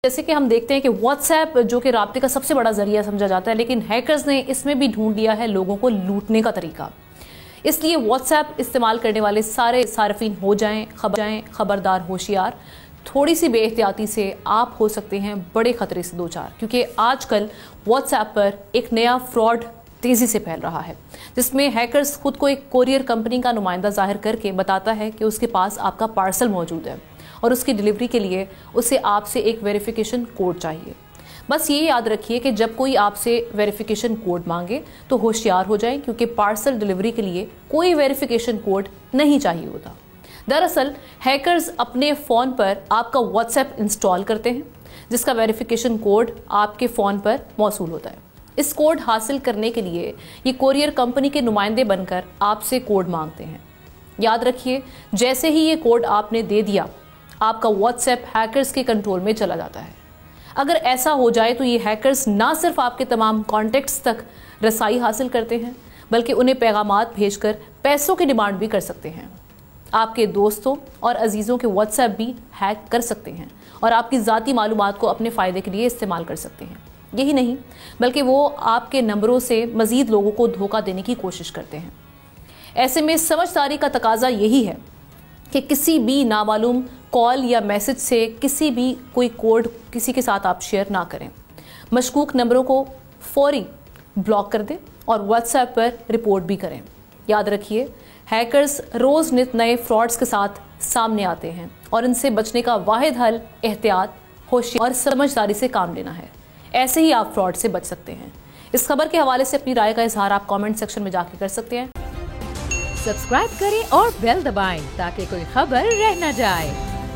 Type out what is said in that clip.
जैसे कि हम देखते हैं कि व्हाट्सएप जो कि राब्ते का सबसे बड़ा जरिया समझा जाता है, लेकिन हैकर्स ने इसमें भी ढूंढ लिया है लोगों को लूटने का तरीका। इसलिए व्हाट्सएप इस्तेमाल करने वाले सारे सार्फिन हो जाएं खबरदार, होशियार। थोड़ी सी बेएहतियाती से आप हो सकते हैं बड़े खतरे से दो चार, क्योंकि आजकल व्हाट्सएप पर एक नया फ्रॉड तेज़ी से फैल रहा है, जिसमें हैकर्स खुद को एक कोरियर कंपनी का नुमाइंदा जाहिर करके बताता है कि उसके पास आपका पार्सल मौजूद है और उसकी डिलीवरी के लिए उसे आपसे एक वेरिफिकेशन कोड चाहिए। बस ये याद रखिए कि जब कोई आपसे वेरिफिकेशन कोड मांगे तो होशियार हो जाएं, क्योंकि पार्सल डिलीवरी के लिए कोई वेरिफिकेशन कोड नहीं चाहिए होता। दरअसल हैकर्स अपने फ़ोन पर आपका व्हाट्सएप इंस्टॉल करते हैं, जिसका वेरिफिकेशन कोड आपके फ़ोन पर मौसूल होता है। इस कोड हासिल करने के लिए ये कोरियर कंपनी के नुमाइंदे बनकर आपसे कोड मांगते हैं। याद रखिए, जैसे ही ये कोड आपने दे दिया, आपका व्हाट्सएप हैकर्स के कंट्रोल में चला जाता है। अगर ऐसा हो जाए तो ये हैकर्स ना सिर्फ आपके तमाम कॉन्टैक्ट्स तक रसाई हासिल करते हैं, बल्कि उन्हें पैगामात भेजकर पैसों की डिमांड भी कर सकते हैं। आपके दोस्तों और अजीज़ों के व्हाट्सएप भी हैक कर सकते हैं और आपकी ज़ाती मालूमात को अपने फ़ायदे के लिए इस्तेमाल कर सकते हैं। यही नहीं, बल्कि वो आपके नंबरों से मज़ीद लोगों को धोखा देने की कोशिश करते हैं। ऐसे में समझदारी का तकाजा यही है कि किसी भी नामालूम कॉल या मैसेज से किसी भी कोई कोड किसी के साथ आप शेयर ना करें। मशकूक नंबरों को फौरी ब्लॉक कर दें और व्हाट्सएप पर रिपोर्ट भी करें। याद रखिए, हैकर्स रोज़ नित नए फ्रॉड्स के साथ सामने आते हैं और इनसे बचने का वाहिद हल एहतियात, होशियारी और समझदारी से काम लेना है। ऐसे ही आप फ्रॉड से बच सकते हैं। इस खबर के हवाले से अपनी राय का इजहार आप कमेंट सेक्शन में जाके कर सकते हैं। सब्सक्राइब करें और बेल दबाएं ताकि कोई खबर रह न जाए।